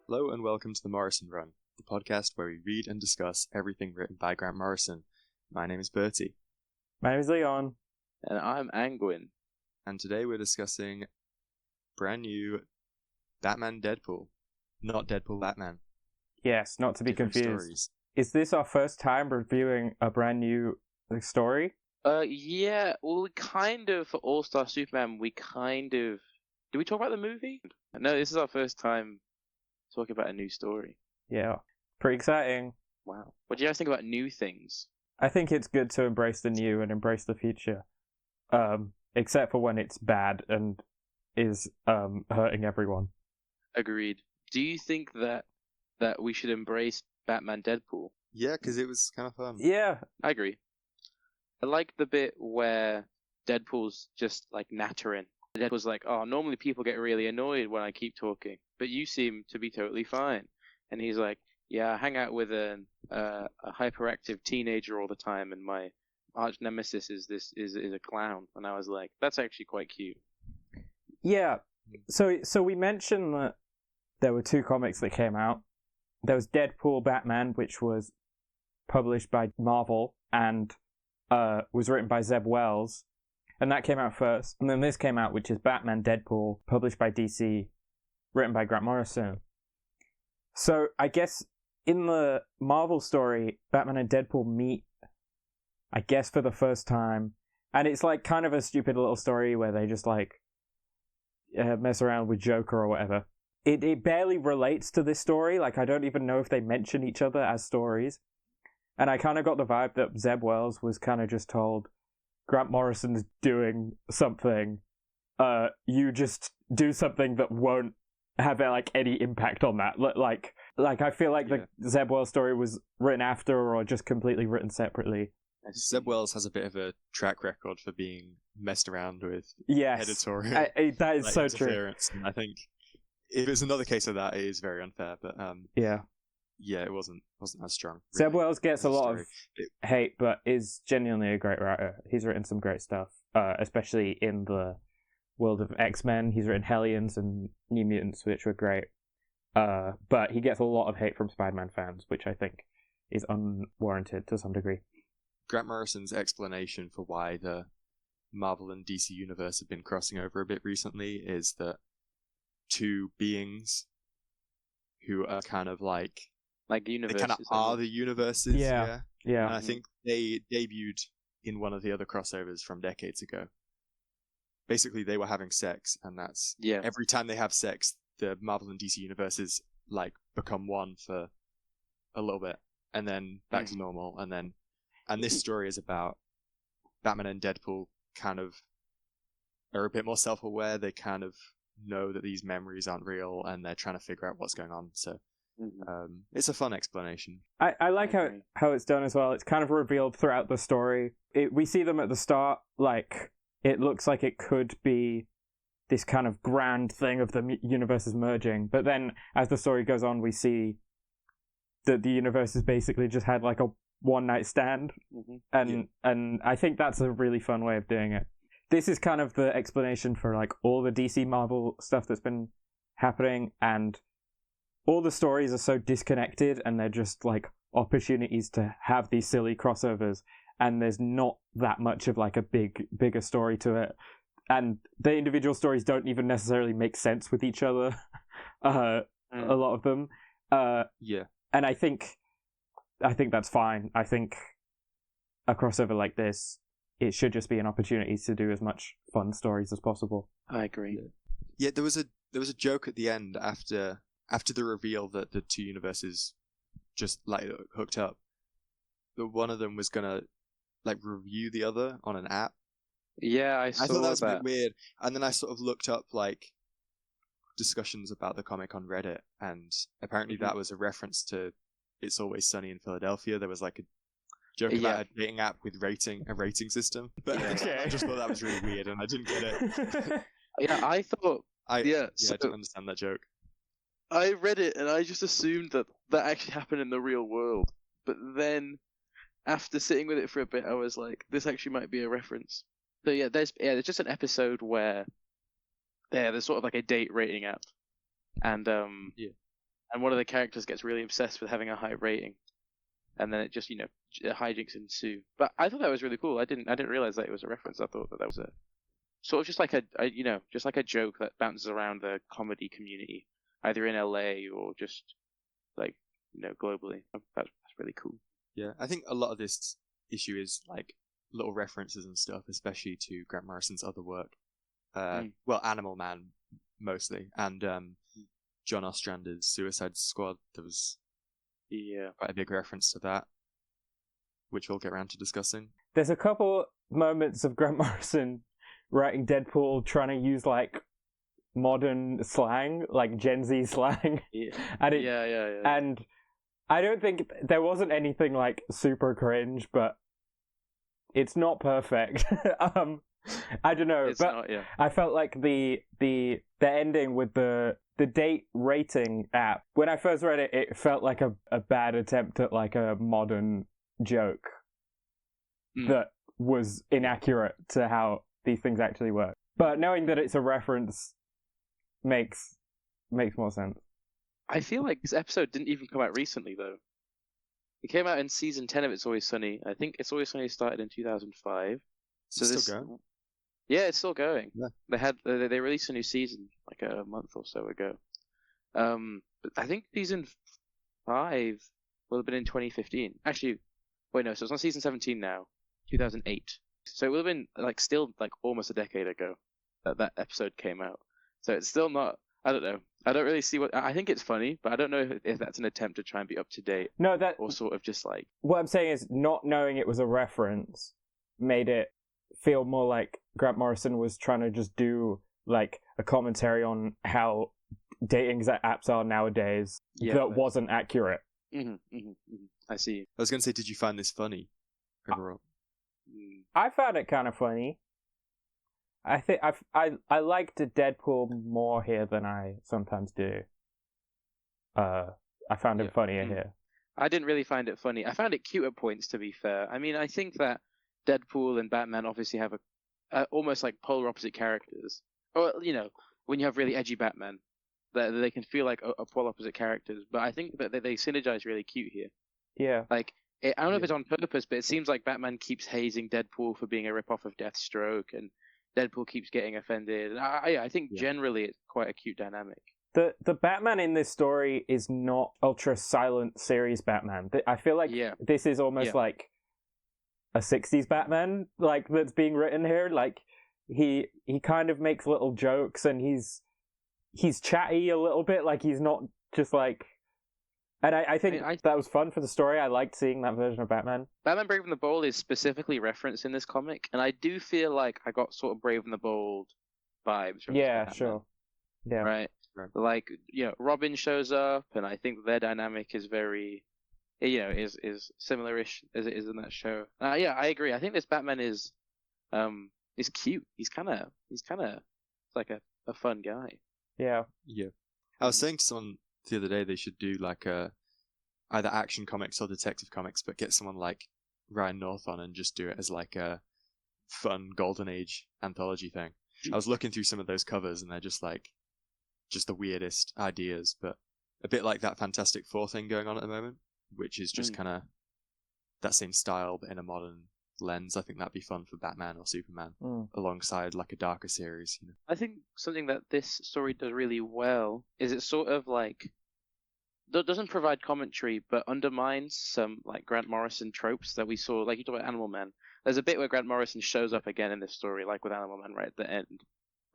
Hello and welcome to the Morrison Run, the podcast where we read and discuss everything written by Grant Morrison. My name is Bertie. My name is Leon. And I'm Angwin. And today we're discussing brand new Batman Deadpool. Not Deadpool Batman. Yes, not to be Different confused. Stories. Is this our first time reviewing a brand new story? Yeah, well, we kind of, for All-Star Superman, did we talk about the movie? No, this is our first time talking about a new story. Yeah. Pretty exciting. Wow. What do you guys think about new things? I think it's good to embrace the new and embrace the future. Except for when it's bad and is hurting everyone. Agreed. Do you think that we should embrace Batman Deadpool? Yeah, because it was kind of fun. Yeah. I agree. I like the bit where Deadpool's just like nattering. Deadpool's like, oh, normally people get really annoyed when I keep talking, but you seem to be totally fine. And he's like, yeah, I hang out with a hyperactive teenager all the time, and my arch nemesis is a clown. And I was like, that's actually quite cute. Yeah. So we mentioned that there were two comics that came out. There was Deadpool Batman, which was published by Marvel and was written by Zeb Wells, and that came out first. And then this came out, which is Batman Deadpool, published by DC, written by Grant Morrison. So I guess in the Marvel story, Batman and Deadpool meet, I guess, for the first time. And it's like kind of a stupid little story where they just like mess around with Joker or whatever. It barely relates to this story. Like, I don't even know if they mention each other as stories. And I kind of got the vibe that Zeb Wells was kind of just told, Grant Morrison's doing something. You just do something that won't have like any impact on that. Like I feel like the Zeb Wells story was written after or just completely written separately. Zeb Wells has a bit of a track record for being messed around with editorial that is so true. I think if it's another case of that, it is very unfair. But yeah, it wasn't as strong. Really. Zeb Wells gets a lot of hate, but is genuinely a great writer. He's written some great stuff, especially in the world of X-Men. He's written Hellions and New Mutants, which were great. But he gets a lot of hate from Spider-Man fans, which I think is unwarranted to some degree. Grant Morrison's explanation for why the Marvel and DC universe have been crossing over a bit recently is that two beings who are kind of like universes. They kind of are the universes. Yeah. And I think they debuted in one of the other crossovers from decades ago. Basically, they were having sex, and that's every time they have sex, the Marvel and DC universes like become one for a little bit, and then back to normal, and this story is about Batman and Deadpool kind of are a bit more self-aware. They kind of know that these memories aren't real, and they're trying to figure out what's going on. So it's a fun explanation. I like how it's done as well. It's kind of revealed throughout the story. We see them at the start, like it looks like it could be this kind of grand thing of the universes merging, but then as the story goes on, we see that the universes basically just had like a one-night stand, and I think that's a really fun way of doing it. This is kind of the explanation for like all the DC Marvel stuff that's been happening, and all the stories are so disconnected, and they're just like opportunities to have these silly crossovers, and there's not that much of like a bigger story to it, and the individual stories don't even necessarily make sense with each other. A lot of them. And I think that's fine. I think a crossover like this, it should just be an opportunity to do as much fun stories as possible. I agree. Yeah, there was a joke at the end after the reveal that the two universes just like hooked up. That one of them was gonna like review the other on an app. Yeah, I thought that was a bit weird, and then I sort of looked up like discussions about the comic on Reddit, and apparently that was a reference to It's Always Sunny in Philadelphia. There was like a joke about a dating app with a rating system, but I just thought that was really weird, and I didn't get it. I thought I didn't understand that joke. I read it and I just assumed that actually happened in the real world, but then after sitting with it for a bit, I was like, this actually might be a reference. So there's just an episode where there's sort of like a date rating app, and and one of the characters gets really obsessed with having a high rating, and then it just hijinks ensue. But I thought that was really cool. I didn't realize that it was a reference. I thought that was a sort of just like a joke that bounces around the comedy community, either in LA or just like globally. That's really cool. Yeah, I think a lot of this issue is like little references and stuff, especially to Grant Morrison's other work. Well, Animal Man mostly, and John Ostrander's Suicide Squad. There was quite a big reference to that, which we'll get around to discussing. There's a couple moments of Grant Morrison writing Deadpool trying to use like modern slang, like Gen Z slang. Yeah. And yeah. And I don't think there wasn't anything like super cringe, but it's not perfect. I don't know, it's but not, yeah. I felt like the ending with the date rating app. When I first read it, it felt like a bad attempt at like a modern joke that was inaccurate to how these things actually work. But knowing that it's a reference makes more sense. I feel like this episode didn't even come out recently, though. It came out in season 10 of It's Always Sunny. I think It's Always Sunny started in 2005. So this still going? Yeah, it's still going. Yeah. They released a new season like a month or so ago. But I think season 5 will have been in 2015. Actually, wait, no, so it's on season 17 now, 2008. So it would have been like still like almost a decade ago that episode came out. So it's still not. I don't know. I don't really see what. I think it's funny, but I don't know if that's an attempt to try and be up to date. No, that or sort of just like. What I'm saying is, not knowing it was a reference made it feel more like Grant Morrison was trying to just do like a commentary on how dating apps are nowadays that wasn't accurate. I see. I was going to say, did you find this funny overall? I found it kind of funny. I think I liked Deadpool more here than I sometimes do. I found it funnier here. I didn't really find it funny. I found it cute at points, to be fair. I mean, I think that Deadpool and Batman obviously have almost like polar opposite characters. Or when you have really edgy Batman, they can feel like a polar opposite characters. But I think that they synergize really cute here. Yeah. Like I don't know if it's on purpose, but it seems like Batman keeps hazing Deadpool for being a ripoff of Deathstroke, and Deadpool keeps getting offended. And I think generally it's quite a cute dynamic. The Batman in this story is not ultra silent, serious Batman. I feel like this is almost like a 60s Batman, like that's being written here. Like he kind of makes little jokes, and he's chatty a little bit. Like he's not just like. And I think that was fun for the story. I liked seeing that version of Batman. Batman Brave and the Bold is specifically referenced in this comic, and I do feel like I got sort of Brave and the Bold vibes from Batman. Sure. Yeah. Right. Like, Robin shows up, and I think their dynamic is very, is similar-ish as it is in that show. I agree. I think this Batman is cute. He's kind of like a fun guy. Yeah. Yeah. I was saying to someone the other day they should do like either Action Comics or Detective Comics, but get someone like Ryan North on and just do it as like a fun Golden Age anthology thing. I was looking through some of those covers, and they're just like the weirdest ideas, but a bit like that Fantastic Four thing going on at the moment, which is just kind of that same style but in a modern lens. I think that'd be fun for Batman or Superman alongside like a darker series. I think something that this story does really well is it sort of like doesn't provide commentary but undermines some like Grant Morrison tropes that we saw. Like you talked about Animal Man. There's a bit where Grant Morrison shows up again in this story, like with Animal Man right at the end,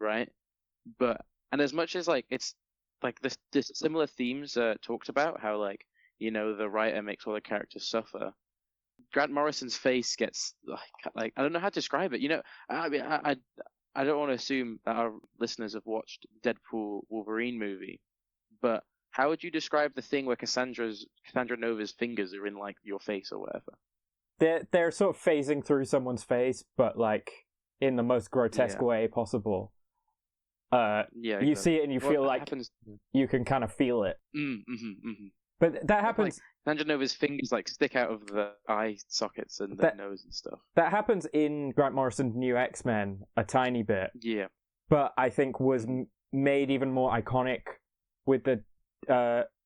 right? And as much as like it's like this similar themes talked about, how like the writer makes all the characters suffer. Grant Morrison's face gets like I don't know how to describe it. I mean, I don't want to assume that our listeners have watched Deadpool Wolverine movie, but how would you describe the thing where Cassandra Nova's fingers are in like your face or whatever? They're sort of phasing through someone's face, but like in the most grotesque way possible. You see it and you feel like you can kind of feel it. But that happens. Like, Cassandra Nova's fingers like stick out of the eye sockets and the nose and stuff. That happens in Grant Morrison's New X-Men a tiny bit. Yeah. But I think was made even more iconic with the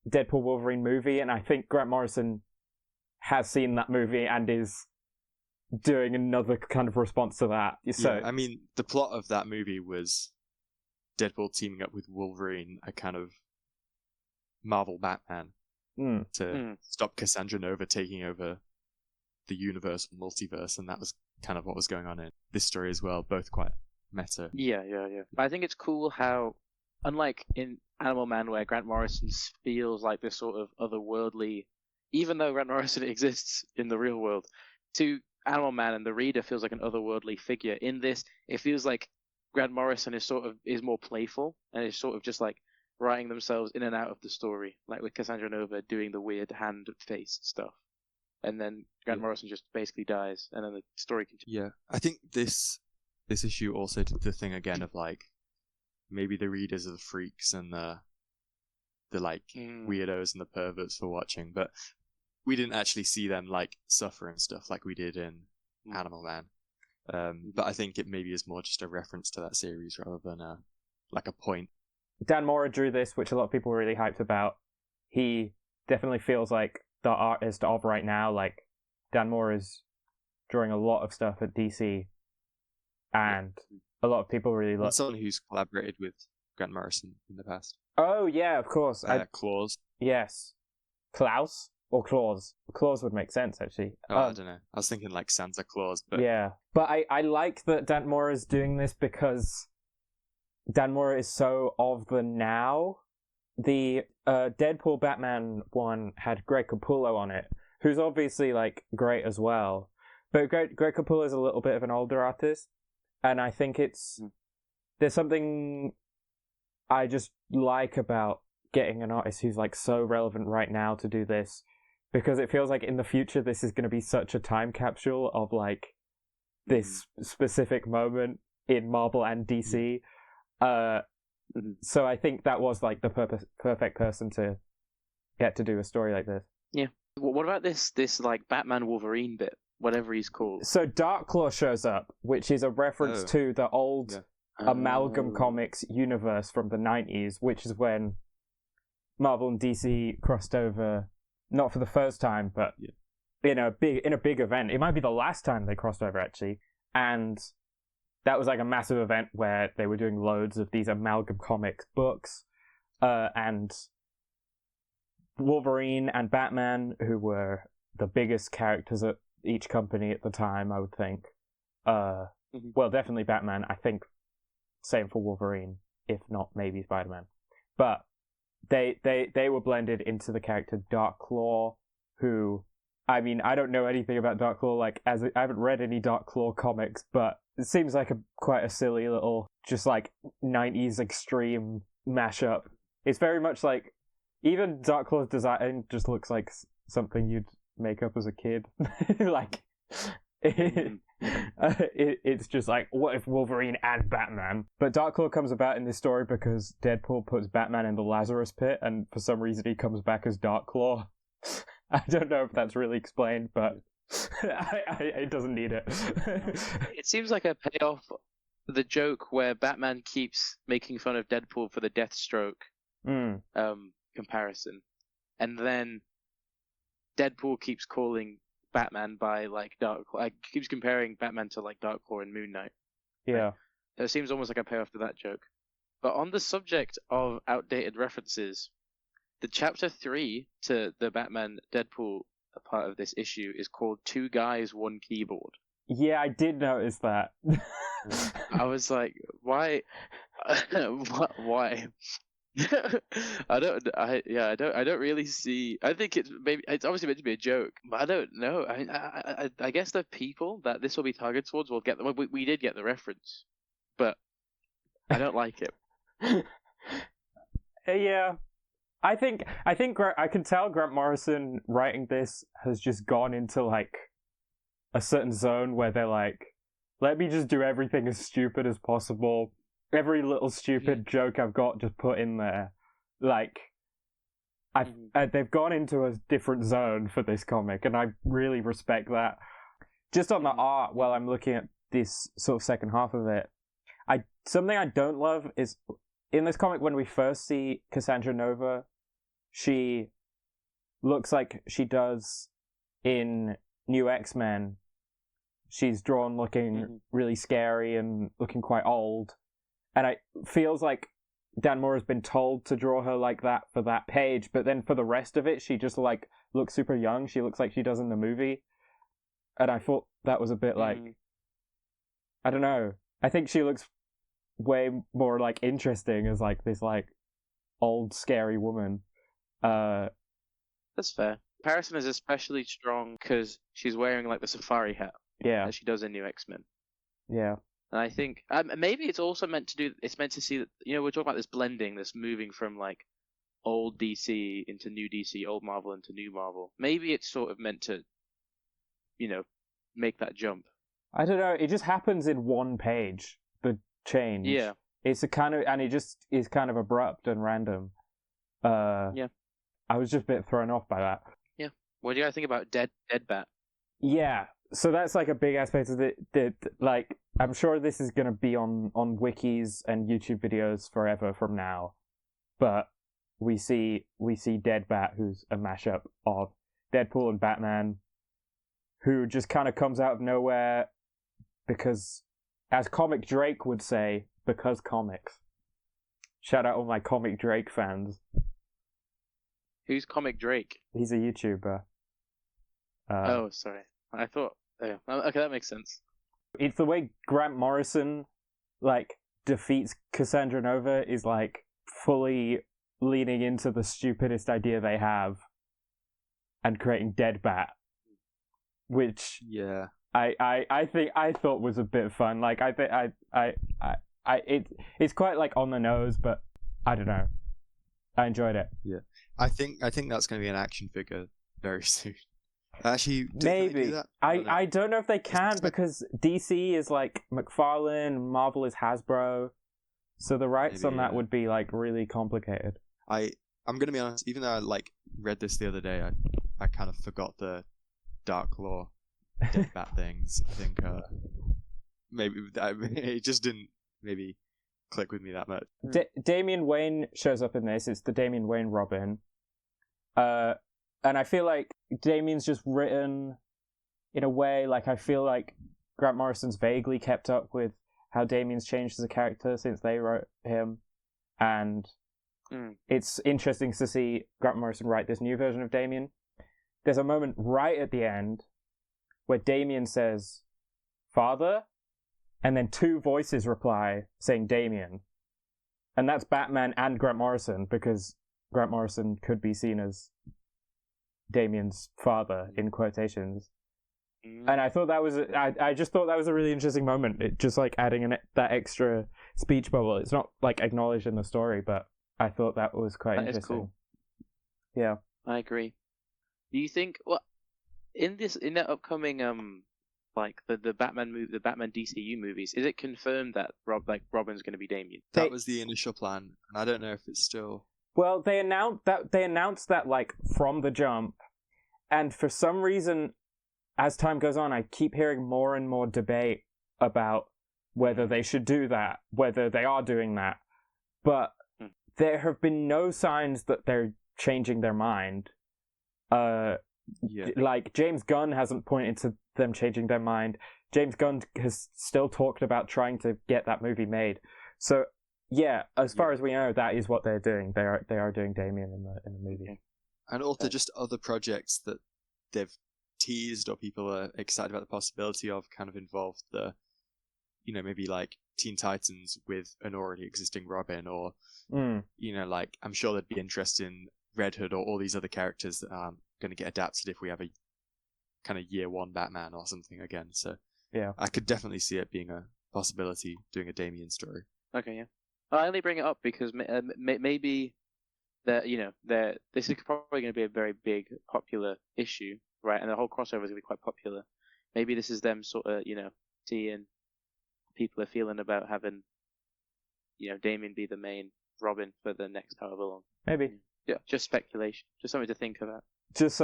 Deadpool Wolverine movie, and I think Grant Morrison has seen that movie and is doing another kind of response to that. So, yeah, I mean, the plot of that movie was Deadpool teaming up with Wolverine, a kind of Marvel Batman, to stop Cassandra Nova taking over the universe and multiverse, and that was kind of what was going on in this story as well, both quite meta. Yeah. But I think it's cool how, unlike in Animal Man, where Grant Morrison feels like this sort of otherworldly, even though Grant Morrison exists in the real world, to Animal Man and the reader feels like an otherworldly figure. In this, it feels like Grant Morrison is more playful and is sort of just like writing themselves in and out of the story, like with Cassandra Nova doing the weird hand face stuff, and then Grant Morrison just basically dies, and then the story continues. Yeah, I think this issue also did the thing again of like maybe the readers are the freaks and the like weirdos and the perverts for watching, but we didn't actually see them like suffer and stuff like we did in Animal Man. But I think it maybe is more just a reference to that series rather than like a point. Dan Mora drew this, which a lot of people were really hyped about. He definitely feels like the artist of right now. Like, Dan Mora is drawing a lot of stuff at DC, and a lot of people really love. Someone who's collaborated with Grant Morrison in the past. Oh yeah, of course. Claus. Yes, Klaus or Claus. Claus would make sense actually. I don't know. I was thinking like Santa Claus, but yeah. But I like that Dan Mora is doing this because Dan Mora is so of the now. The Deadpool Batman one had Greg Capullo on it, who's obviously like great as well. But Greg Capullo is a little bit of an older artist, and I think there's something I just like about getting an artist who's like so relevant right now to do this, because it feels like in the future this is going to be such a time capsule of like this specific moment in Marvel and DC. So I think that was like the perfect person to get to do a story like this. Yeah. What about this like Batman Wolverine bit, whatever he's called? So Darkclaw shows up, which is a reference to the old Amalgam Comics universe from the 90s, which is when Marvel and DC crossed over, not for the first time, but in a big event. It might be the last time they crossed over actually, and that was like a massive event where they were doing loads of these Amalgam Comics books, and Wolverine and Batman, who were the biggest characters at each company at the time, I would think. Well, definitely Batman. I think same for Wolverine, if not maybe Spider-Man. But they were blended into the character Darkclaw, who, I mean, I don't know anything about Darkclaw, like, I haven't read any Darkclaw comics, but it seems like quite a silly little, just like 90s extreme mashup. It's very much like, even Darkclaw's design just looks like something you'd make up as a kid. Like, it's just like, what if Wolverine and Batman? But Darkclaw comes about in this story because Deadpool puts Batman in the Lazarus pit, and for some reason he comes back as Darkclaw. I don't know if that's really explained, but it doesn't need it. It seems like a payoff, the joke where Batman keeps making fun of Deadpool for the Deathstroke comparison, and then Deadpool keeps calling Batman by like Darkclaw, keeps comparing Batman to like Darkclaw and Moon Knight. Yeah. It seems almost like a payoff to that joke. But on the subject of outdated references, the chapter 3 to the Batman Deadpool part of this issue is called 2 Guys, 1 Keyboard. Yeah, I did notice that. I was like, why? Why? I don't really see. I think it's obviously meant to be a joke, but I don't know. I mean, I guess the people that this will be targeted towards will get them. We did get the reference, but I don't like it. Yeah, I think I can tell Grant Morrison writing this has just gone into like a certain zone where they're like, let me just do everything as stupid as possible. Every little stupid joke I've got, just put in there. Like, they've gone into a different zone for this comic, and I really respect that. Just on the art, while I'm looking at this sort of second half of it, something I don't love is, in this comic, when we first see Cassandra Nova, she looks like she does in New X-Men. She's drawn looking really scary and looking quite old. And it feels like Dan Mora's been told to draw her like that for that page, but then for the rest of it, she just like looks super young. She looks like she does in the movie. And I thought that was a bit like, I don't know. I think she looks way more like interesting as like this like old scary woman. That's fair. Comparison is especially strong because she's wearing like the safari hat. Yeah. As she does in New X-Men. Yeah. And I think maybe it's also meant to see that, we're talking about this blending, this moving from like old DC into new DC, old Marvel into new Marvel. Maybe it's sort of meant to, make that jump. I don't know. It just happens in one page, the change. Yeah. It's and it just is kind of abrupt and random. Yeah. I was just a bit thrown off by that. Yeah. What do you guys think about Dead Bat? Yeah. So that's like a big aspect of it. Like, I'm sure this is going to be on wikis and YouTube videos forever from now. But we see Dead Bat, who's a mashup of Deadpool and Batman, who just kind of comes out of nowhere because, as Comic Drake would say, because comics. Shout out all my Comic Drake fans. Who's Comic Drake? He's a YouTuber. Oh, sorry. I thought... Oh, okay, that makes sense. It's the way Grant Morrison, like, defeats Cassandra Nova is, like, fully leaning into the stupidest idea they have and creating Dead Bat. Which... Yeah. I thought was a bit fun. Like, it's quite, like, on the nose, but I don't know. I enjoyed it. Yeah. I think that's going to be an action figure very soon. Actually, maybe. I don't know if they can because DC is like McLaren, Marvel is Hasbro, so the rights on that would be like really complicated. I'm gonna be honest. Even though I like read this the other day, I kind of forgot the Dark Law Dead Bat things. I think maybe it just didn't maybe click with me that much. Damian Wayne shows up in this. It's the Damian Wayne Robin. And I feel like Damien's just written in a way, like I feel like Grant Morrison's vaguely kept up with how Damien's changed as a character since they wrote him. And it's interesting to see Grant Morrison write this new version of Damien. There's a moment right at the end where Damien says, "Father?" and then two voices reply saying Damien. And that's Batman and Grant Morrison, because Grant Morrison could be seen as Damien's father in quotations. And I thought that was I just thought that was a really interesting moment. It just like adding that extra speech bubble. It's not like acknowledged in the story, but I thought that was quite interesting. Is cool. Yeah, I agree. Do you think in the upcoming like the Batman movie, the Batman DCU movies, is it confirmed that Robin's going to be Damien? That was the initial plan, and I don't know if it's still. Well, they announced that like from the jump, and for some reason, as time goes on, I keep hearing more and more debate about whether they should do that, whether they are doing that. But there have been no signs that they're changing their mind. Like James Gunn hasn't pointed to them changing their mind. James Gunn has still talked about trying to get that movie made. So. Yeah, as far as we know, that is what they're doing. They are doing Damien in the movie, and also just other projects that they've teased or people are excited about the possibility of kind of involve the, maybe like Teen Titans with an already existing Robin, or like I'm sure they'd be interested in Red Hood or all these other characters that aren't going to get adapted if we have a kind of year one Batman or something again. So yeah, I could definitely see it being a possibility doing a Damien story. Okay, yeah. I only bring it up because maybe that this is probably going to be a very big popular issue, right? And the whole crossover is going to be quite popular. Maybe this is them sort of seeing people are feeling about having Damien be the main Robin for the next however long. Maybe. Yeah, just speculation, just something to think about. Just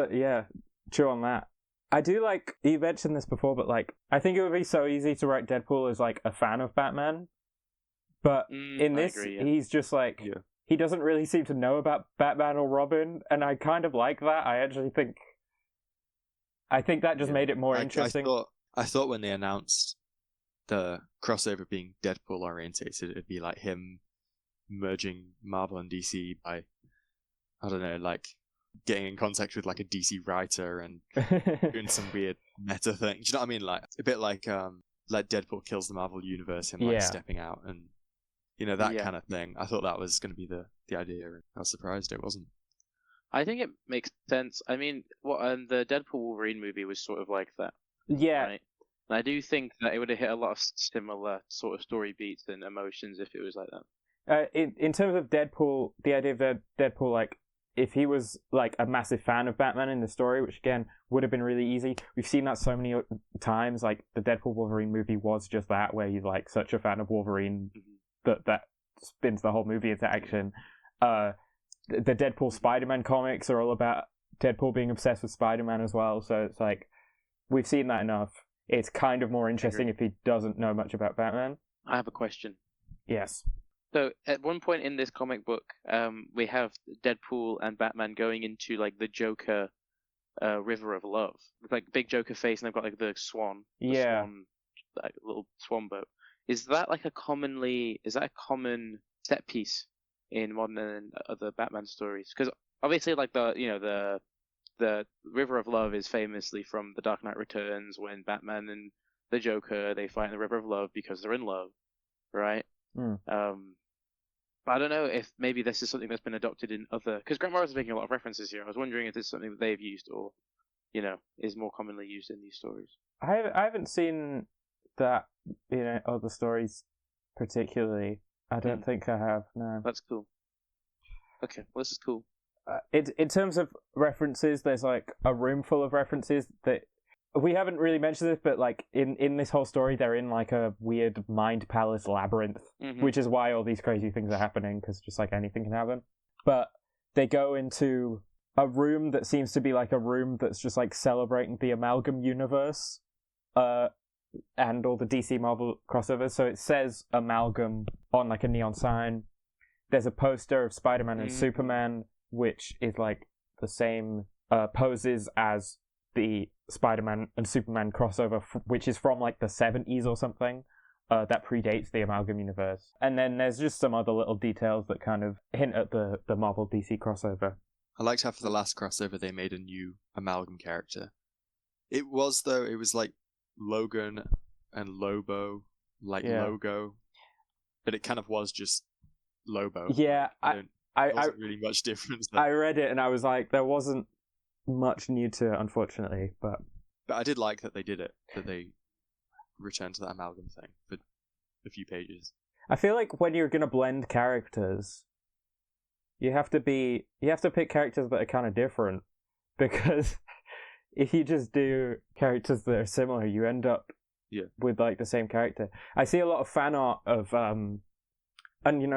true on that. I do like you mentioned this before, but like I think it would be so easy to write Deadpool as like a fan of Batman. But in this, he's just like, he doesn't really seem to know about Batman or Robin, and I kind of like that. I think that just made it more interesting. I thought when they announced the crossover being Deadpool orientated, it'd be like him merging Marvel and DC by, I don't know, like getting in contact with like a DC writer and doing some weird meta thing. Do you know what I mean? Like a bit like Deadpool kills the Marvel universe, him like stepping out and that kind of thing. I thought that was going to be the idea, and I was surprised it wasn't. I think it makes sense. I mean, the Deadpool Wolverine movie was sort of like that. Yeah. Right? And I do think that it would have hit a lot of similar sort of story beats and emotions if it was like that. In terms of Deadpool, the idea of Deadpool, like, if he was like a massive fan of Batman in the story, which again would have been really easy. We've seen that so many times. Like the Deadpool Wolverine movie was just that, where he's like such a fan of Wolverine that spins the whole movie into action. The Deadpool Spider-Man comics are all about Deadpool being obsessed with Spider-Man as well. So it's like we've seen that enough. It's kind of more interesting if he doesn't know much about Batman. I have a question. Yes. So at one point in this comic book, we have Deadpool and Batman going into like the Joker River of Love with like big Joker face, and they've got like the swan, like little swan boat. Is that a common set piece in modern and other Batman stories? Because obviously, like the River of Love is famously from The Dark Knight Returns, when Batman and the Joker, they fight in the River of Love because they're in love, right? But I don't know if maybe this is something that's been adopted in other... Because Grant Morrison is making a lot of references here. I was wondering if this is something that they've used or, is more commonly used in these stories. I haven't seen that, other stories particularly. I don't think I have, no. That's cool. Okay, well, this is cool. In terms of references, there's like a room full of references that... We haven't really mentioned this, but like in this whole story, they're in like a weird mind palace labyrinth, which is why all these crazy things are happening, because just like anything can happen. But they go into a room that seems to be like a room that's just like celebrating the Amalgam universe, and all the DC Marvel crossovers. So it says Amalgam on like a neon sign. There's a poster of Spider-Man and Superman, which is like the same poses as the Spider-Man and Superman crossover, which is from like the 70s or something, that predates the Amalgam universe. And then there's just some other little details that kind of hint at the Marvel DC crossover. I liked how for the last crossover they made a new Amalgam character. It was like Logan and Lobo, Logo, but it kind of was just Lobo. Yeah, there wasn't really much difference there. I read it and I was like, there wasn't much new to it, unfortunately, but I did like that they did it, that they returned to that Amalgam thing for a few pages. I feel like when you're gonna blend characters, you have to pick characters that are kind of different, because if you just do characters that are similar, you end up with like the same character. I see a lot of fan art of and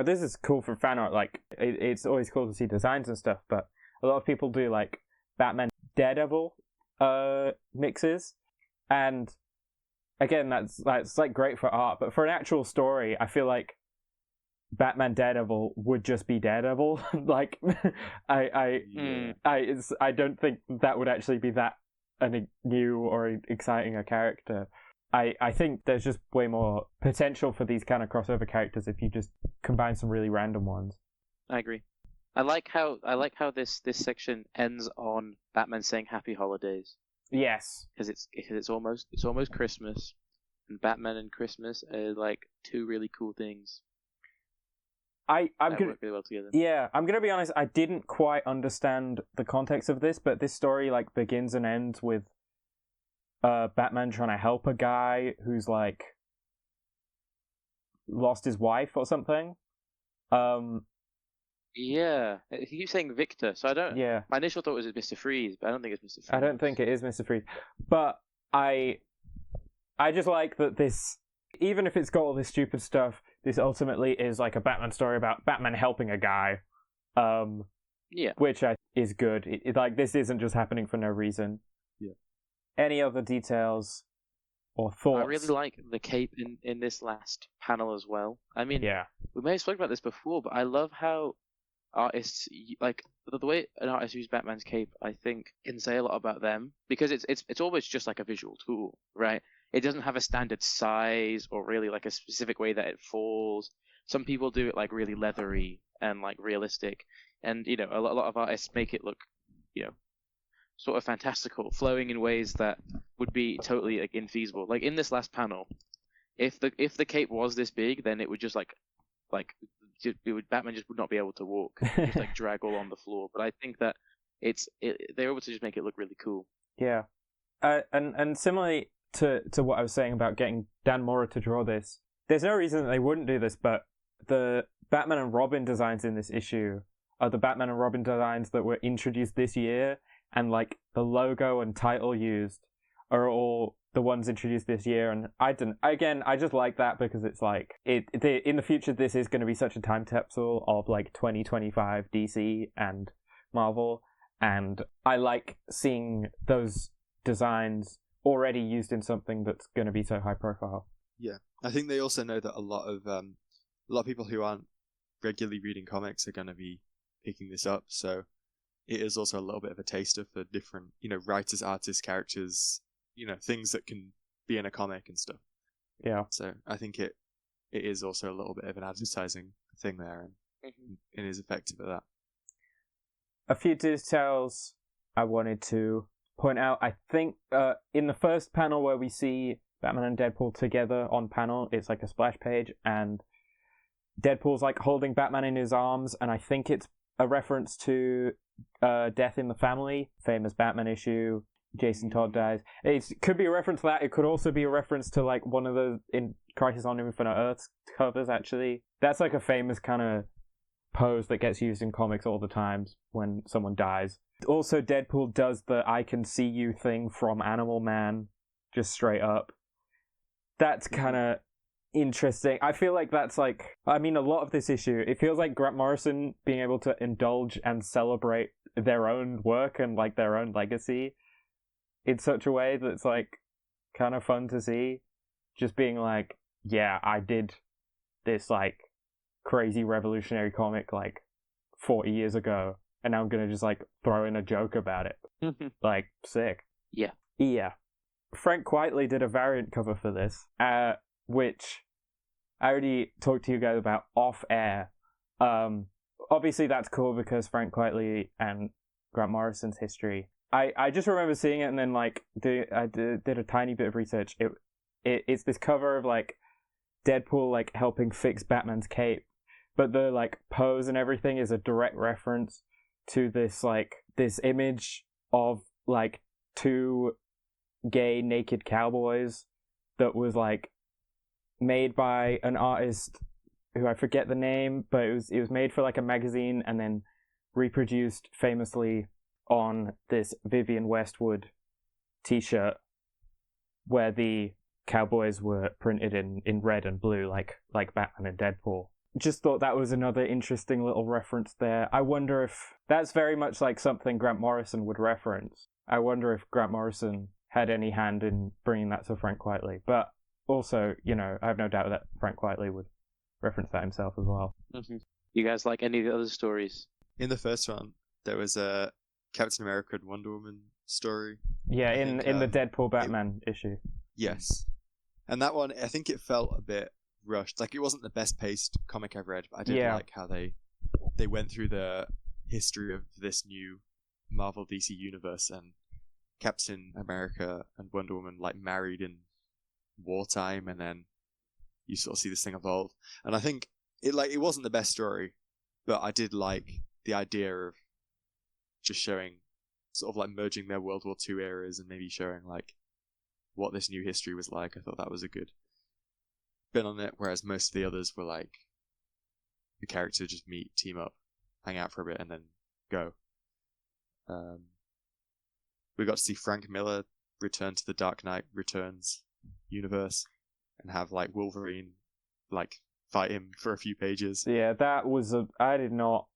this is cool for fan art, like it's always cool to see designs and stuff, but a lot of people do like Batman Daredevil mixes, and again that's like great for art, but for an actual story I feel like Batman Daredevil would just be Daredevil. Like I don't think that would actually be that a new or exciting a character. I think there's just way more potential for these kind of crossover characters if you just combine some really random ones. I agree. I like how this section ends on Batman saying Happy Holidays. Yes, because it's almost Christmas, and Batman and Christmas are like two really cool things. I'm gonna work really well together. Yeah, I'm gonna be honest. I didn't quite understand the context of this, but this story like begins and ends with Batman trying to help a guy who's like lost his wife or something. Yeah, he keeps saying Victor, so I don't... Yeah. My initial thought was Mr. Freeze, but I don't think it's Mr. Freeze. I don't think it is Mr. Freeze. But I just like that this, even if it's got all this stupid stuff, this ultimately is like a Batman story about Batman helping a guy. Which is good. Like, this isn't just happening for no reason. Yeah. Any other details or thoughts? I really like the cape in this last panel as well. I mean, we may have spoken about this before, but I love how artists like the way an artist uses Batman's cape, I think can say a lot about them, because it's always just like a visual tool, right? It doesn't have a standard size or really like a specific way that it falls. Some people do it like really leathery and like realistic, and you know a lot of artists make it look, you know, sort of fantastical, flowing in ways that would be totally like infeasible. Like in this last panel, if the cape was this big, then it would just Batman just would not be able to walk, just like drag all on the floor. But I think that they're able to just make it look really cool. Yeah, and similarly to what I was saying about getting Dan Mora to draw this, there's no reason that they wouldn't do this. But the Batman and Robin designs in this issue are the Batman and Robin designs that were introduced this year, and like the logo and title used are all the ones introduced this year. And I just like that because it's like in the future this is going to be such a time capsule of like 2025 DC and Marvel, and I like seeing those designs already used in something that's going to be so high profile. Yeah, I think they also know that a lot of people who aren't regularly reading comics are going to be picking this up, so it is also a little bit of a taster for different, you know, writers, artists, characters, you know, things that can be in a comic and stuff. Yeah. So I think it is also a little bit of an advertising thing there, and it is effective at that. A few details I wanted to point out. I think in the first panel where we see Batman and Deadpool together on panel, it's like a splash page, and Deadpool's like holding Batman in his arms, and I think it's a reference to Death in the Family, famous Batman issue. Jason Todd dies. It could be a reference to that. It could also be a reference to like one of the in Crisis on Infinite Earths covers, actually. That's like a famous kind of pose that gets used in comics all the time when someone dies. Also, Deadpool does the I can see you thing from Animal Man, just straight up. That's kind of interesting. I feel like that's like, I mean, a lot of this issue, it feels like Grant Morrison being able to indulge and celebrate their own work and like their own legacy in such a way that's like kind of fun to see. Just being like, yeah, I did this like crazy revolutionary comic like 40 years ago, and now I'm gonna just like throw in a joke about it. Like, sick. Yeah. Frank Quitely did a variant cover for this, which I already talked to you guys about off air. Obviously that's cool because Frank Quitely and Grant Morrison's history. I just remember seeing it and then like I did a tiny bit of research. It's this cover of like Deadpool like helping fix Batman's cape, but the like pose and everything is a direct reference to this image of like two gay naked cowboys that was like made by an artist who I forget the name, but it was made for like a magazine and then reproduced famously on this Vivienne Westwood t-shirt where the cowboys were printed in red and blue like Batman and Deadpool. Just thought that was another interesting little reference there. I wonder if that's very much like something Grant Morrison would reference. I wonder if Grant Morrison had any hand in bringing that to Frank Quitely. But also, you know, I have no doubt that Frank Quitely would reference that himself as well. Mm-hmm. You guys like any of the other stories? In the first one, there was a Captain America and Wonder Woman story. Yeah, in the Deadpool Batman issue. Yes. And that one, I think it felt a bit rushed. Like, it wasn't the best paced comic I've read, but I did like how they went through the history of this new Marvel DC universe, and Captain America and Wonder Woman like married in wartime, and then you sort of see this thing evolve. And I think it wasn't the best story, but I did like the idea of just showing sort of like merging their World War II eras and maybe showing like what this new history was like. I thought that was a good spin on it, whereas most of the others were like the characters just meet, team up, hang out for a bit, and then go. We got to see Frank Miller return to the Dark Knight Returns universe and have like Wolverine like fight him for a few pages. Yeah, that was I did not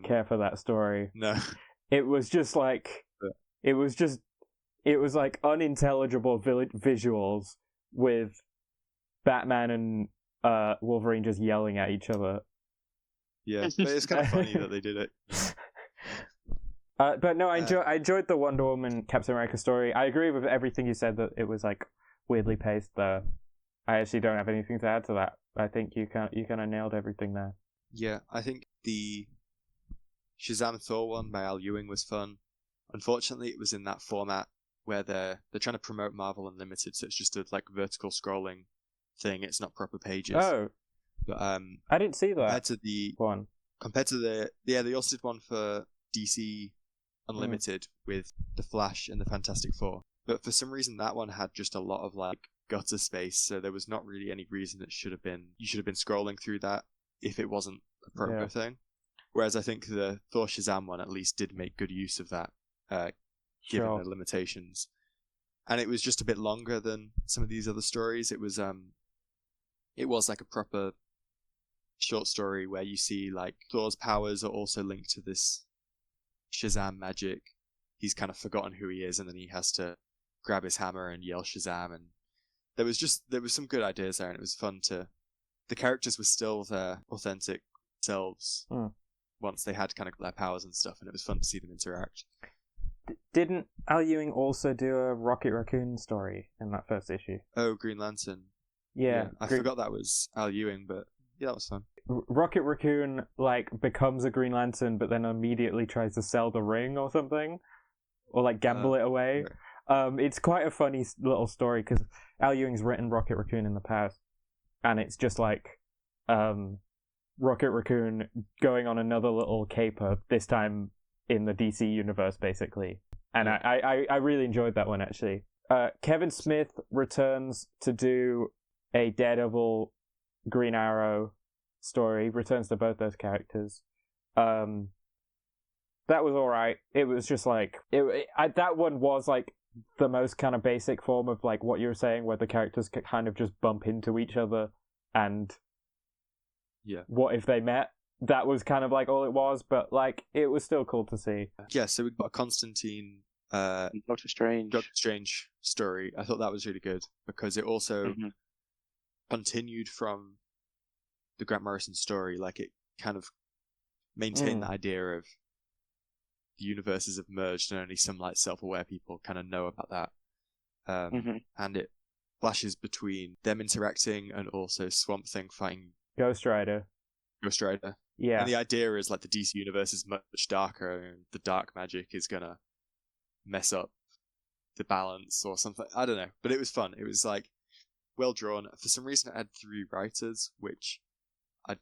care for that story. No. It was just like it was like unintelligible visuals with Batman and Wolverine just yelling at each other. Yeah, but it's kind of funny that they did it. But no, I enjoyed the Wonder Woman Captain America story. I agree with everything you said that it was like weirdly paced. Though I actually don't have anything to add to that. I think you kind of nailed everything there. Yeah, I think the Shazam Thor one by Al Ewing was fun. Unfortunately, it was in that format where they're trying to promote Marvel Unlimited, so it's just a like vertical scrolling thing. It's not proper pages. Oh, but I didn't see that. Compared to the they also did one for DC Unlimited with the Flash and the Fantastic Four, but for some reason that one had just a lot of like gutter space, so there was not really any reason you should have been scrolling through that if it wasn't a proper thing. Whereas I think the Thor Shazam one at least did make good use of that, given the limitations, and it was just a bit longer than some of these other stories. It was like a proper short story where you see like Thor's powers are also linked to this Shazam magic. He's kind of forgotten who he is, and then he has to grab his hammer and yell Shazam. And there was some good ideas there, and it was fun to. The characters were still their authentic selves once they had kind of their powers and stuff, and it was fun to see them interact. Didn't Al Ewing also do a Rocket Raccoon story in that first issue? Oh, Green Lantern. Yeah. I forgot that was Al Ewing, but yeah, that was fun. Rocket Raccoon like becomes a Green Lantern, but then immediately tries to sell the ring or something, or like gamble it away. Right. It's quite a funny little story because Al Ewing's written Rocket Raccoon in the past, and it's just like Rocket Raccoon going on another little caper, this time in the DC universe, basically. And I really enjoyed that one, actually. Kevin Smith returns to do a Daredevil, Green Arrow story, returns to both those characters. That was alright. It was just like... that one was like the most kind of basic form of like what you were saying, where the characters could kind of just bump into each other and what if they met? That was kind of like all it was, but like it was still cool to see. Yeah, so we've got a Constantine Doctor Strange story. I thought that was really good because it also continued from the Grant Morrison story. Like it kind of maintained the idea of the universes have merged and only some like self-aware people kind of know about that. And it flashes between them interacting and also Swamp Thing fighting Ghost Rider. Yeah. And the idea is like the DC universe is much darker and the dark magic is gonna mess up the balance or something. I don't know. But it was fun. It was like well drawn. For some reason it had 3 writers, which I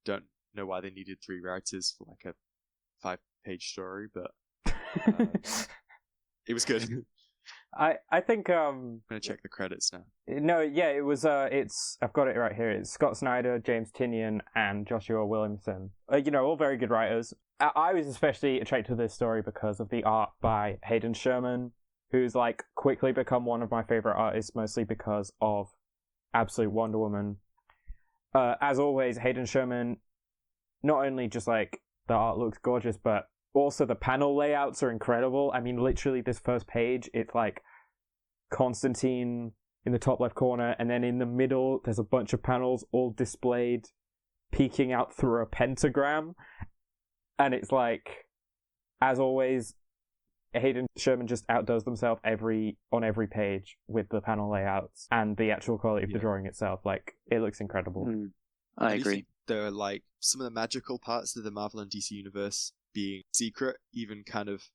don't know why they needed 3 writers for like a 5-page story, but it was good. I think I'm gonna check the credits now. No, yeah, it was it's I've got it right here. It's Scott Snyder, James Tynion, and Joshua Williamson. All very good writers. I was especially attracted to this story because of the art by Hayden Sherman, who's like quickly become one of my favorite artists, mostly because of Absolute Wonder Woman. As always, Hayden Sherman, not only just like the art looks gorgeous, but also the panel layouts are incredible. I mean, literally this first page, it's like Constantine in the top left corner, and then in the middle there's a bunch of panels all displayed peeking out through a pentagram, and it's like, as always, Hayden Sherman just outdoes themselves on every page with the panel layouts and the actual quality of the drawing itself. Like, it looks incredible. I agree. There are like some of the magical parts of the Marvel and DC universe being secret, even kind of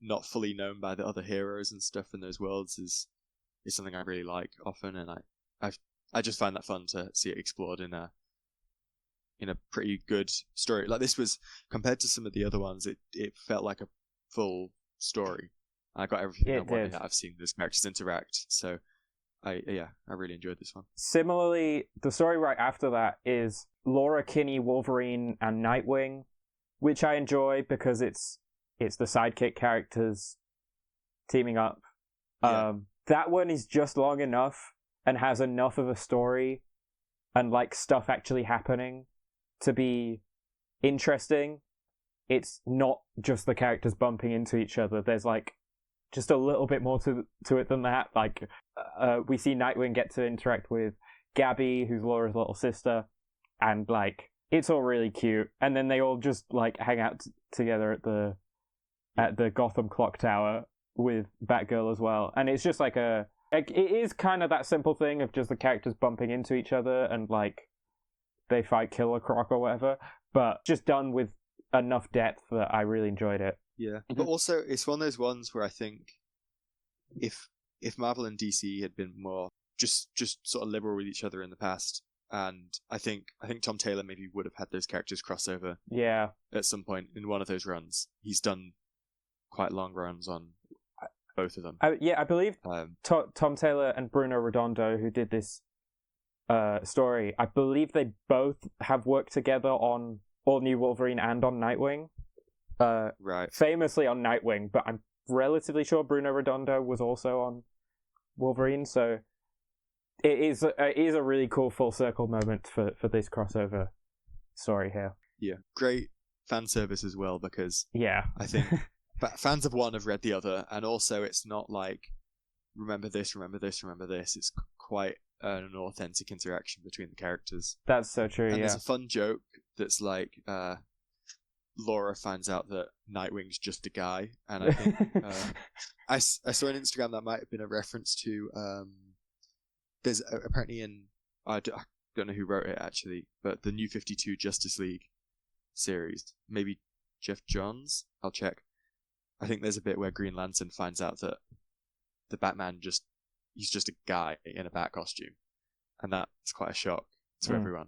not fully known by the other heroes and stuff in those worlds is something I really like often, and I just find that fun to see it explored in a pretty good story. Like this was, compared to some of the other ones, it felt like a full story. I got everything I wanted. I've seen those characters interact, so I really enjoyed this one. Similarly, the story right after that is Laura Kinney, Wolverine, and Nightwing, which I enjoy because it's the sidekick characters teaming up. That one is just long enough and has enough of a story and like stuff actually happening to be interesting. It's not just the characters bumping into each other. There's like just a little bit more to it than that. Like we see Nightwing get to interact with Gabby, who's Laura's little sister, and like it's all really cute. And then they all just like hang out together at the Gotham clock tower with Batgirl as well. And it's just like it is kind of that simple thing of just the characters bumping into each other and like they fight Killer Croc or whatever, but just done with enough depth that I really enjoyed it. Yeah, but also it's one of those ones where I think if Marvel and DC had been more just sort of liberal with each other in the past, and I think Tom Taylor maybe would have had those characters cross over. Yeah. At some point in one of those runs, he's done quite long runs on both of them. I believe Tom Taylor and Bruno Redondo, who did this story, I believe they both have worked together on All-New Wolverine and on Nightwing. Right. Famously on Nightwing, but I'm relatively sure Bruno Redondo was also on Wolverine, so it is a really cool full circle moment for this crossover story here. Yeah, great fan service as well, because I think fans of one have read the other, and also it's not like remember this. It's quite an authentic interaction between the characters. That's so true. And there's a fun joke that's like Laura finds out that Nightwing's just a guy, and I think I saw on Instagram that might have been a reference to there's apparently I don't know who wrote it actually, but the New 52 Justice League series, maybe Jeff Johns, I'll check. I think there's a bit where Green Lantern finds out that the Batman he's just a guy in a bat costume, and that's quite a shock to everyone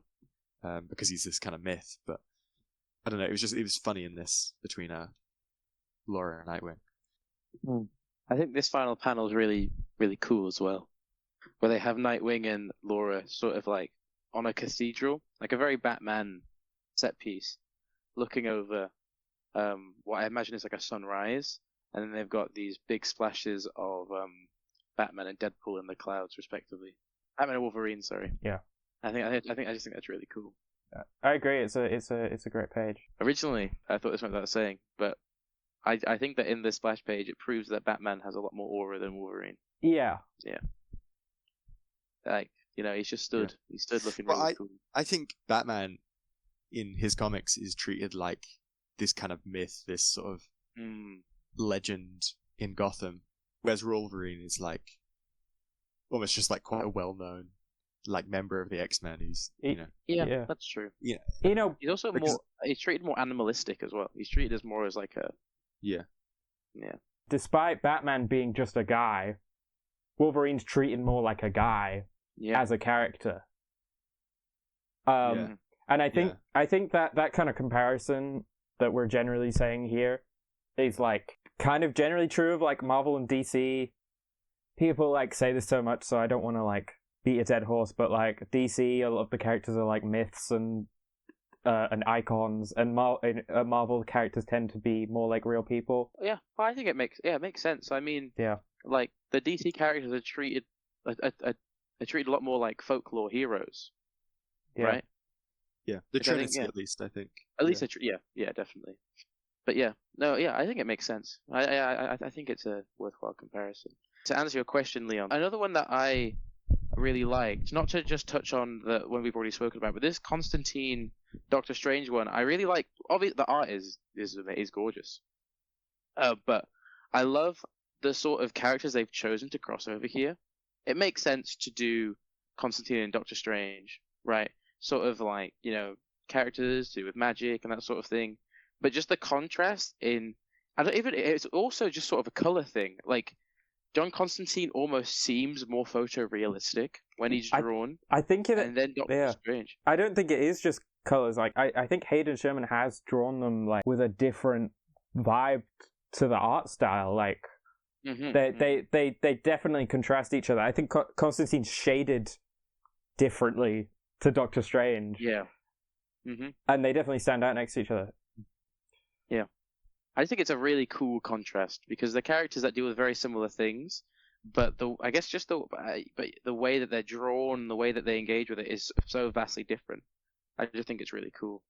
because he's this kind of myth. But I don't know, it was funny in this between Laura and Nightwing. I think this final panel is really, really cool as well, where they have Nightwing and Laura sort of like on a cathedral, like a very Batman set piece, looking over what I imagine is like a sunrise, and then they've got these big splashes of Batman and Deadpool in the clouds, respectively. Batman and Wolverine, sorry. Yeah. I just think that's really cool. I agree. It's a great page. Originally, I thought this went without saying, but I think that in this splash page, it proves that Batman has a lot more aura than Wolverine. Yeah. Yeah. Like, he's just stood. Yeah. He stood looking really cool. I think Batman, in his comics, is treated like this kind of myth, this sort of legend in Gotham, whereas Wolverine is like almost just like quite a well-known like member of the X-Men who's yeah, that's true. Yeah, he's also he's treated more animalistic as well. He's treated as more as like a yeah. Despite Batman being just a guy, Wolverine's treated more like a guy as a character. And I think that kind of comparison that we're generally saying here is like kind of generally true of like Marvel and DC. People like say this so much, so I don't want to like beat a dead horse, but like DC, a lot of the characters are like myths and icons, and Marvel characters tend to be more like real people. Yeah, well, I think it makes sense. I mean, like the DC characters are treated a lot more like folklore heroes, right? Yeah, the Trinity at least, I think. At least definitely. But I think it makes sense. I think it's a worthwhile comparison. To answer your question, Leon, another one that I really liked, not to just touch on the one we've already spoken about, but this Constantine Doctor Strange one, I really like. Obviously, the art is gorgeous, but I love the sort of characters they've chosen to cross over here. It makes sense to do Constantine and Doctor Strange, right? Sort of like, characters to do with magic and that sort of thing. But just the contrast it's also just sort of a color thing. Like, John Constantine almost seems more photorealistic when he's drawn. I think and then Doctor Strange. I don't think it is just colors. Like, I think Hayden Sherman has drawn them like with a different vibe to the art style. Like, they definitely contrast each other. I think Constantine's shaded differently to Doctor Strange. Yeah. And they definitely stand out next to each other. Yeah. I think it's a really cool contrast because they're characters that deal with very similar things, but the way that they're drawn, the way that they engage with it is so vastly different. I just think it's really cool.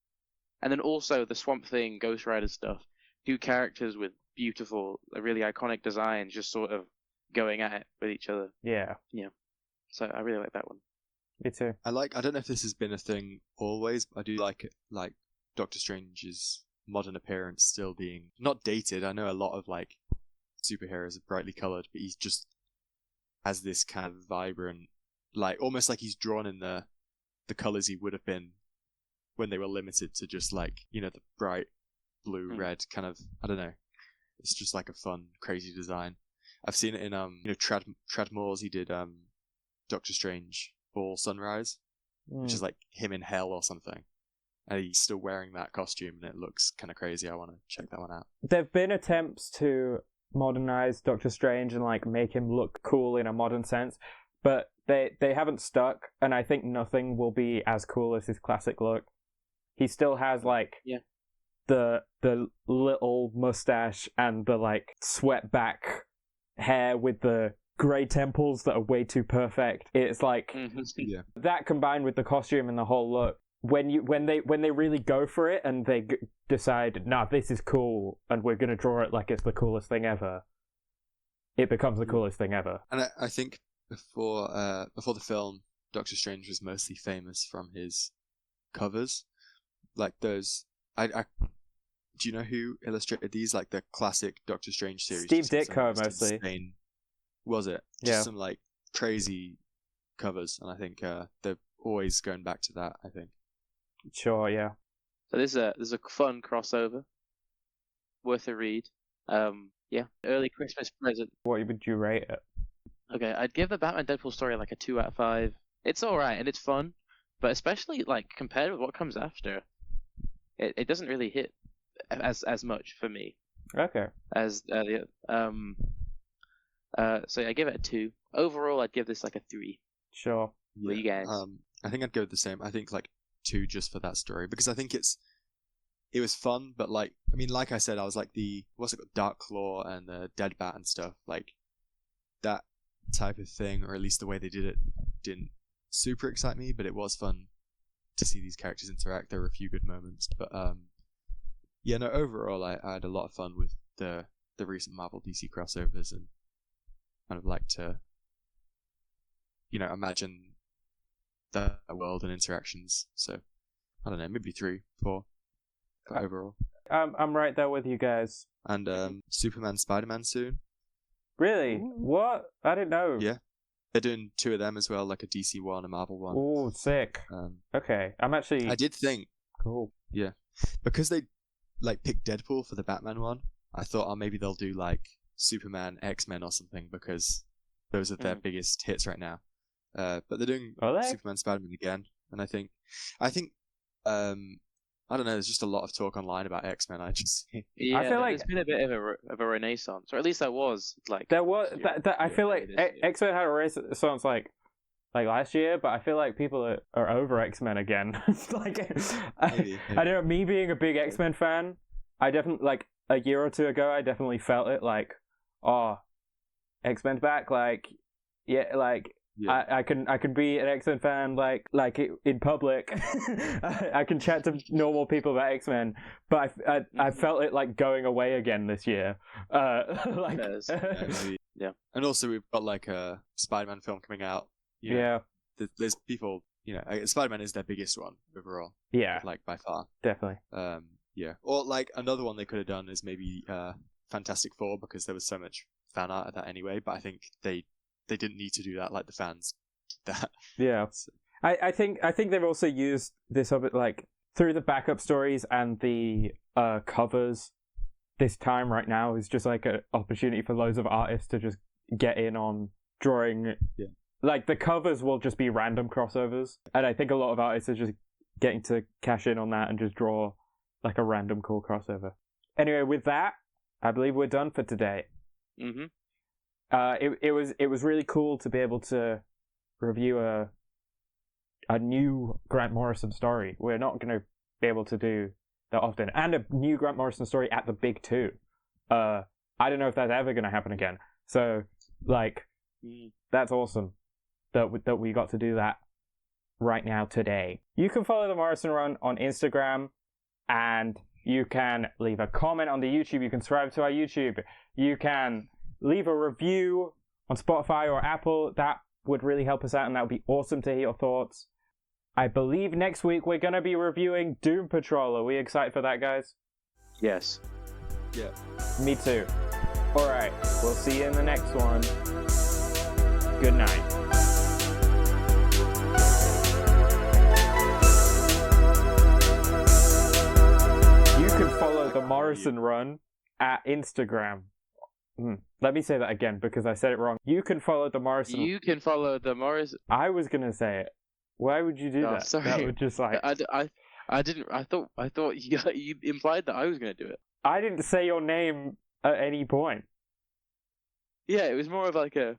And then also the Swamp Thing, Ghost Rider stuff, two characters with beautiful, really iconic designs just sort of going at it with each other. Yeah. Yeah. So I really like that one. Me too. I don't know if this has been a thing always, but I do like it, like Doctor Strange's modern appearance still being not dated. I know a lot of like superheroes are brightly colored, but he's just has this kind of vibrant, like almost like he's drawn in the colors he would have been when they were limited to just like, you know, the bright blue, red kind of, I don't know. It's just like a fun, crazy design. I've seen it in Trad Moores. He did Doctor Strange Fall Sunrise, which is like him in hell or something. And he's still wearing that costume, and it looks kind of crazy. I want to check that one out. There've been attempts to modernize Doctor Strange and like make him look cool in a modern sense, but they haven't stuck. And I think nothing will be as cool as his classic look. He still has like the little mustache and the like swept back hair with the grey temples that are way too perfect. It's like that combined with the costume and the whole look. When they really go for it and they decide, nah, this is cool, and we're gonna draw it like it's the coolest thing ever, it becomes the coolest thing ever. And I think before the film, Doctor Strange was mostly famous from his covers, like those. Do you know who illustrated these? Like the classic Doctor Strange series. Steve Ditko mostly. Spain. Was it? Just some like crazy covers, and I think they're always going back to that. I think. Sure, yeah. So this is a fun crossover, worth a read. Early Christmas present. What would you rate it? Okay, I'd give the Batman Deadpool story like a 2 out of 5. It's all right and it's fun, but especially like compared with what comes after, it doesn't really hit as much for me. Okay. As so I give it a 2. Overall, I'd give this like a 3. Sure. What you guys? I think I'd go with the same. I think like 2 just for that story, because I think it was fun, but like, I mean, like I said, I was like Dark Claw and the Dead Bat and stuff, like that type of thing, or at least the way they did it didn't super excite me, but it was fun to see these characters interact. There were a few good moments, but overall I had a lot of fun with the recent Marvel DC crossovers, and kind of like to, you know, imagine that world and interactions. So I don't know, maybe 3, 4 overall. I'm right there with you guys. And Superman, Spider-Man soon. Really? Ooh. What? I didn't know. Yeah, they're doing 2 of them as well, like a DC one, a Marvel one. Oh, sick. Okay, I did think. Cool. Yeah, because they like picked Deadpool for the Batman one. I thought, maybe they'll do like Superman, X-Men or something, because those are their biggest hits right now. But they're doing Superman, Spider-Man again, and I think, I don't know. There's just a lot of talk online about X-Men. I feel like there's been a bit of a renaissance, or at least there was. Like there was. I feel like X-Men had a renaissance like last year, but I feel like people are over X-Men again. Like, I don't know. Me being a big X-Men fan, I definitely like a year or 2 ago. I definitely felt it. Like, oh, X-Men's back. Like, yeah, like. Yeah. I can be an X-Men fan like in public. I can chat to normal people about X-Men, but I felt it like going away again this year. Like yeah. And also we've got like a Spider-Man film coming out. You know, there's people, you know, Spider-Man is their biggest one overall. Yeah, like by far. Definitely. Yeah. Or like another one they could have done is maybe Fantastic Four, because there was so much fan art of that anyway. But I think they didn't need to do that, like the fans did that. Yeah. So. I think they've also used this of it like through the backup stories and the covers. This time right now is just like an opportunity for loads of artists to just get in on drawing. Yeah. Like the covers will just be random crossovers, and I think a lot of artists are just getting to cash in on that and just draw like a random cool crossover. Anyway, with that, I believe we're done for today. Mm-hmm. It was really cool to be able to review a new Grant Morrison story. We're not going to be able to do that often, and a new Grant Morrison story at the big 2. I don't know if that's ever going to happen again. So, like, that's awesome that we got to do that right now today. You can follow the Morrison Run on Instagram, and you can leave a comment on the YouTube. You can subscribe to our YouTube. You can leave a review on Spotify or Apple. That would really help us out, and that would be awesome to hear your thoughts. I believe next week we're going to be reviewing Doom Patrol. Are we excited for that, guys? Yes. Yeah. Me too. Alright, we'll see you in the next one. Good night. You can follow the Morrison Run at Instagram. Let me say that again because I said it wrong. You can follow the Morrison. You can follow the Morrison. I was gonna say it. Why would you do that? Sorry. That would just like. I didn't. I thought you implied that I was gonna do it. I didn't say your name at any point. Yeah, it was more of like a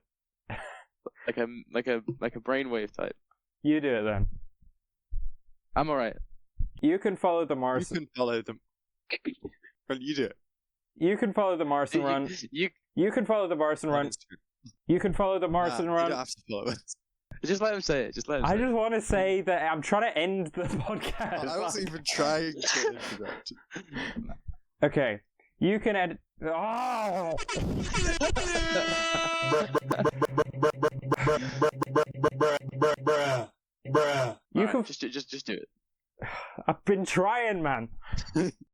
brainwave type. You do it then. I'm alright. You can follow the Morrison. You can follow them. Well, you do it. You can follow the Morrison Run. You can follow the Morrison Run. You can follow the Morrison Run. You don't have to follow it. Just let him say it. I just want to say that I'm trying to end the podcast. I wasn't even trying to interrupt. Okay. You can edit. Oh! You can just do it. I've been trying, man.